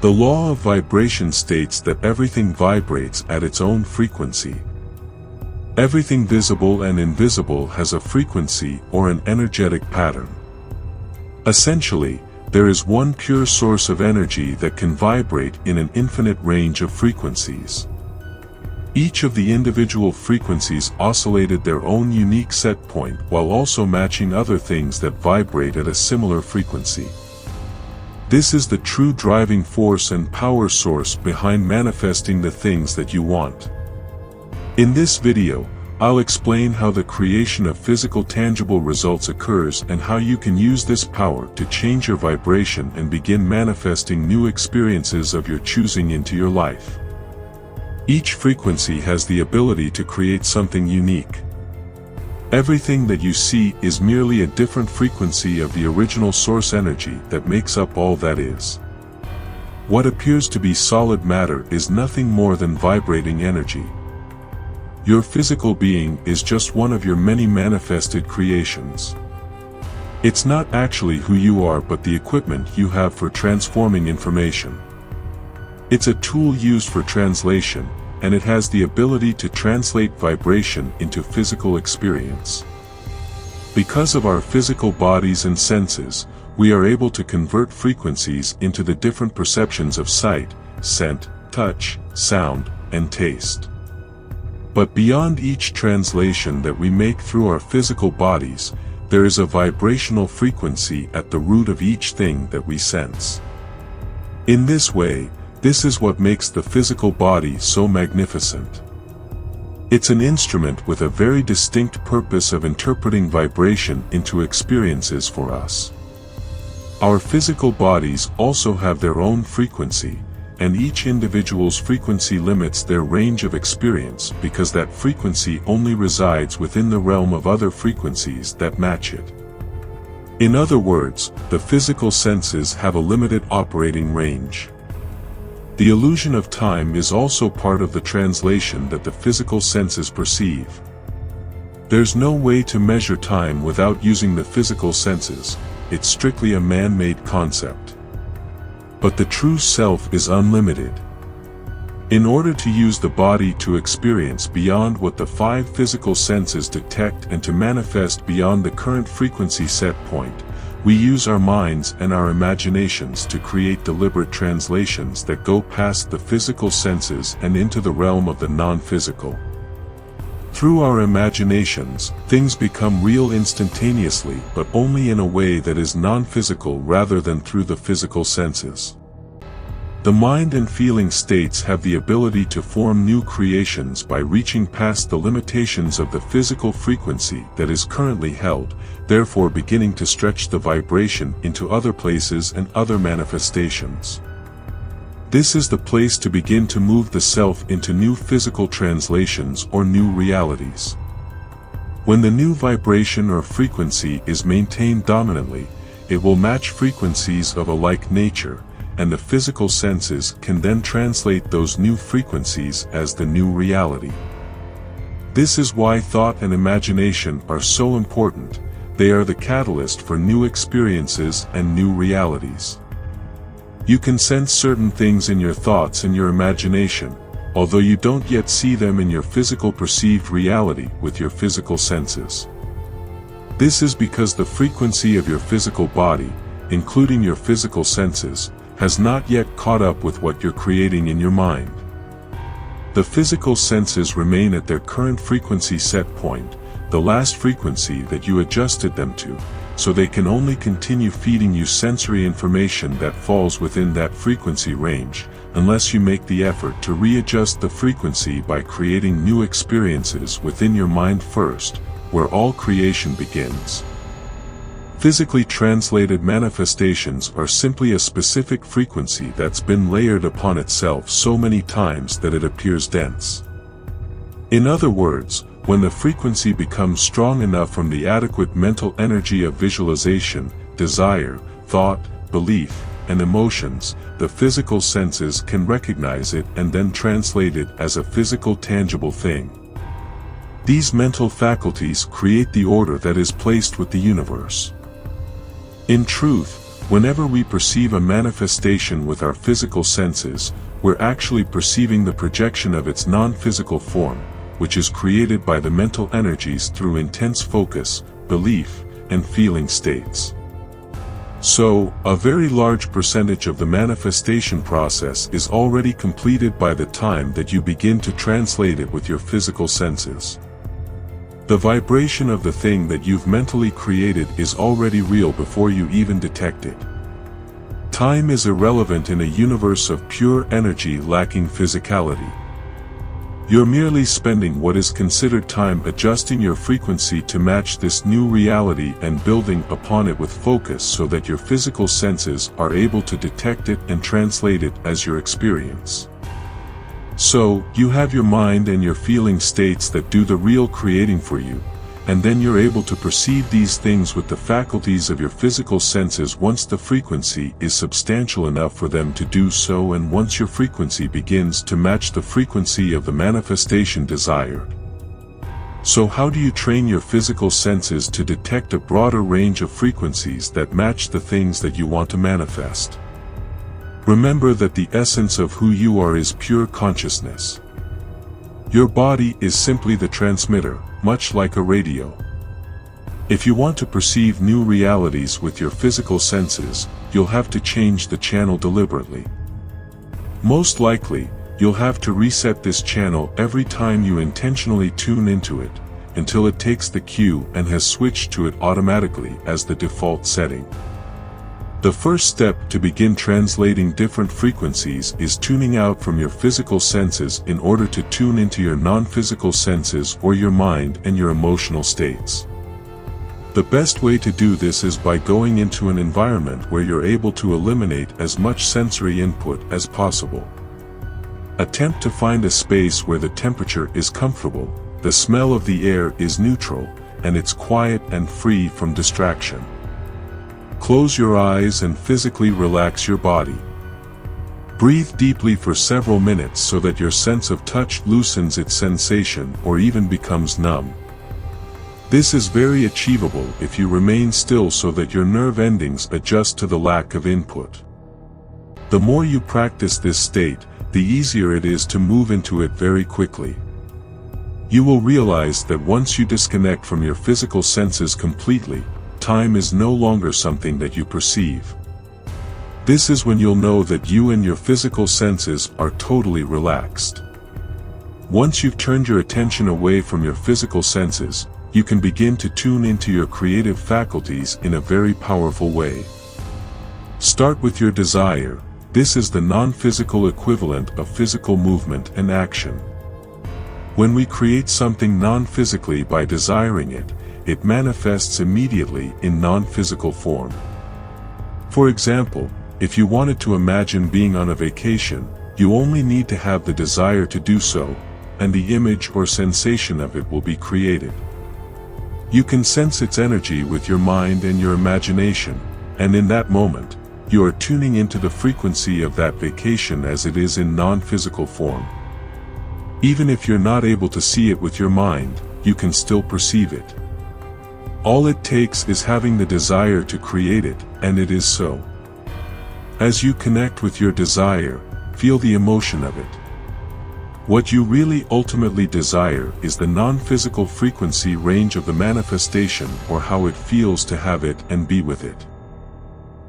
The law of vibration states that everything vibrates at its own frequency. Everything visible and invisible has a frequency or an energetic pattern. Essentially, there is one pure source of energy that can vibrate in an infinite range of frequencies. Each of the individual frequencies oscillated their own unique set point while also matching other things that vibrate at a similar frequency. This is the true driving force and power source behind manifesting the things that you want. In this video, I'll explain how the creation of physical tangible results occurs and how you can use this power to change your vibration and begin manifesting new experiences of your choosing into your life. Each frequency has the ability to create something unique. Everything that you see is merely a different frequency of the original source energy that makes up all that is. What appears to be solid matter is nothing more than vibrating energy. Your physical being is just one of your many manifested creations. It's not actually who you are but the equipment you have for transforming information. It's a tool used for translation, and it has the ability to translate vibration into physical experience. Because of our physical bodies and senses, we are able to convert frequencies into the different perceptions of sight, scent, touch, sound, and taste. But beyond each translation that we make through our physical bodies, there is a vibrational frequency at the root of each thing that we sense. In this way, this is what makes the physical body so magnificent. It's an instrument with a very distinct purpose of interpreting vibration into experiences for us. Our physical bodies also have their own frequency, and each individual's frequency limits their range of experience because that frequency only resides within the realm of other frequencies that match it. In other words, the physical senses have a limited operating range. The illusion of time is also part of the translation that the physical senses perceive. There's no way to measure time without using the physical senses. It's strictly a man-made concept. But the true self is unlimited. In order to use the body to experience beyond what the five physical senses detect and to manifest beyond the current frequency set point, we use our minds and our imaginations to create deliberate translations that go past the physical senses and into the realm of the non-physical. Through our imaginations, things become real instantaneously, but only in a way that is non-physical rather than through the physical senses. The mind and feeling states have the ability to form new creations by reaching past the limitations of the physical frequency that is currently held, therefore beginning to stretch the vibration into other places and other manifestations. This is the place to begin to move the self into new physical translations or new realities. When the new vibration or frequency is maintained dominantly, it will match frequencies of a like nature, and the physical senses can then translate those new frequencies as the new reality. This is why thought and imagination are so important. They are the catalyst for new experiences and new realities. You can sense certain things in your thoughts and your imagination, although you don't yet see them in your physical perceived reality with your physical senses. This is because the frequency of your physical body, including your physical senses, has not yet caught up with what you're creating in your mind. The physical senses remain at their current frequency set point, the last frequency that you adjusted them to, so they can only continue feeding you sensory information that falls within that frequency range, unless you make the effort to readjust the frequency by creating new experiences within your mind first, where all creation begins. Physically translated manifestations are simply a specific frequency that's been layered upon itself so many times that it appears dense. In other words, when the frequency becomes strong enough from the adequate mental energy of visualization, desire, thought, belief, and emotions, the physical senses can recognize it and then translate it as a physical tangible thing. These mental faculties create the order that is placed with the universe. In truth, Whenever we perceive a manifestation with our physical senses, we're actually perceiving the projection of its non-physical form, which is created by the mental energies through intense focus, belief, and feeling states. So, a very large percentage of the manifestation process is already completed by the time that you begin to translate it with your physical senses. The vibration of the thing that you've mentally created is already real before you even detect it. Time is irrelevant in a universe of pure energy lacking physicality. You're merely spending what is considered time adjusting your frequency to match this new reality and building upon it with focus so that your physical senses are able to detect it and translate it as your experience. So, you have your mind and your feeling states that do the real creating for you, and then you're able to perceive these things with the faculties of your physical senses once the frequency is substantial enough for them to do so, and once your frequency begins to match the frequency of the manifestation desired. So how do you train your physical senses to detect a broader range of frequencies that match the things that you want to manifest? Remember that the essence of who you are is pure consciousness. Your body is simply the transmitter, much like a radio. If you want to perceive new realities with your physical senses, you'll have to change the channel deliberately. Most likely, you'll have to reset this channel every time you intentionally tune into it, until it takes the cue and has switched to it automatically as the default setting. The first step to begin translating different frequencies is tuning out from your physical senses in order to tune into your non-physical senses or your mind and your emotional states. The best way to do this is by going into an environment where you're able to eliminate as much sensory input as possible. Attempt to find a space where the temperature is comfortable, the smell of the air is neutral, and it's quiet and free from distraction. Close your eyes and physically relax your body. Breathe deeply for several minutes so that your sense of touch loosens its sensation or even becomes numb. This is very achievable if you remain still so that your nerve endings adjust to the lack of input. The more you practice this state, the easier it is to move into it very quickly. You will realize that once you disconnect from your physical senses completely, time is no longer something that you perceive. This is when you'll know that you and your physical senses are totally relaxed. Once you've turned your attention away from your physical senses, you can begin to tune into your creative faculties in a very powerful way. Start with your desire. This is the non-physical equivalent of physical movement and action. When we create something non-physically by desiring it, it manifests immediately in non-physical form. For example, if you wanted to imagine being on a vacation, you only need to have the desire to do so, and the image or sensation of it will be created. You can sense its energy with your mind and your imagination, and in that moment, you are tuning into the frequency of that vacation as it is in non-physical form. Even if you're not able to see it with your mind, you can still perceive it. All it takes is having the desire to create it, and it is so. As you connect with your desire, feel the emotion of it. What you really ultimately desire is the non-physical frequency range of the manifestation or how it feels to have it and be with it.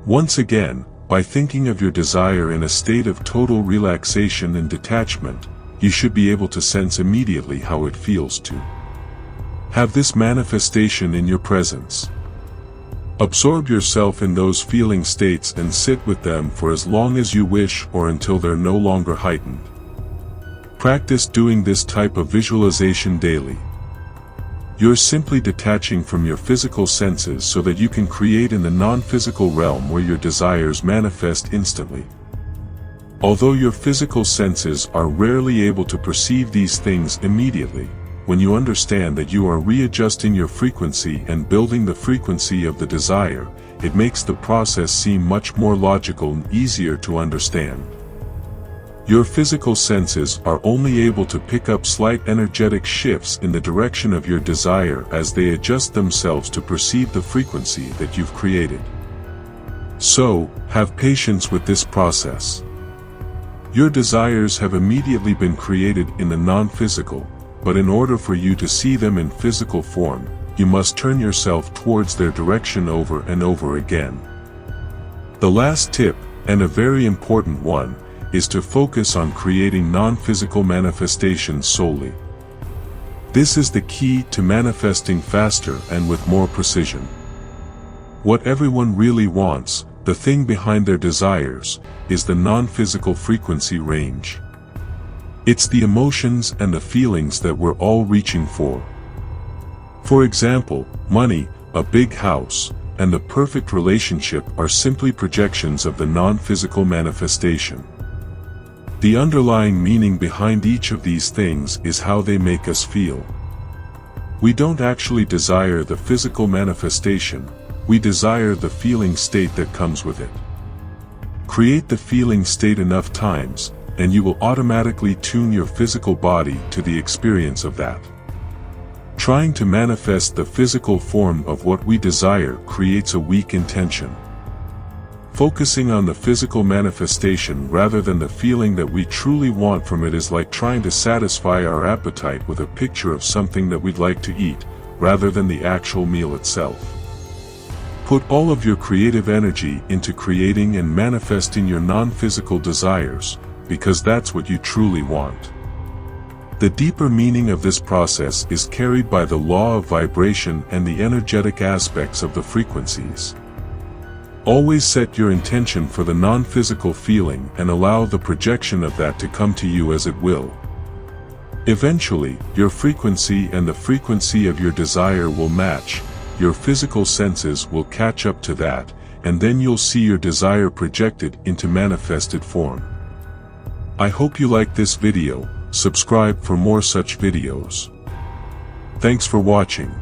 Once again, by thinking of your desire in a state of total relaxation and detachment, you should be able to sense immediately how it feels to have this manifestation in your presence. Absorb yourself in those feeling states and sit with them for as long as you wish or until they're no longer heightened. Practice doing this type of visualization daily. You're simply detaching from your physical senses so that you can create in the non-physical realm where your desires manifest instantly. Although your physical senses are rarely able to perceive these things immediately, when you understand that you are readjusting your frequency and building the frequency of the desire, it makes the process seem much more logical and easier to understand. Your physical senses are only able to pick up slight energetic shifts in the direction of your desire as they adjust themselves to perceive the frequency that you've created. So, have patience with this process. Your desires have immediately been created in the non-physical, but in order for you to see them in physical form, you must turn yourself towards their direction over and over again. The last tip, and a very important one, is to focus on creating non-physical manifestations solely. This is the key to manifesting faster and with more precision. What everyone really wants, the thing behind their desires, is the non-physical frequency range. It's the emotions and the feelings that we're all reaching for. For example, money, a big house, and the perfect relationship are simply projections of the non-physical manifestation. The underlying meaning behind each of these things is how they make us feel. We don't actually desire the physical manifestation, we desire the feeling state that comes with it. Create the feeling state enough times, and you will automatically tune your physical body to the experience of that. Trying to manifest the physical form of what we desire creates a weak intention. Focusing on the physical manifestation rather than the feeling that we truly want from it is like trying to satisfy our appetite with a picture of something that we'd like to eat, rather than the actual meal itself. Put all of your creative energy into creating and manifesting your non-physical desires, because that's what you truly want. The deeper meaning of this process is carried by the law of vibration and the energetic aspects of the frequencies. Always set your intention for the non-physical feeling and allow the projection of that to come to you as it will. Eventually, your frequency and the frequency of your desire will match, your physical senses will catch up to that, and then you'll see your desire projected into manifested form. I hope you liked this video. Subscribe for more such videos. Thanks for watching.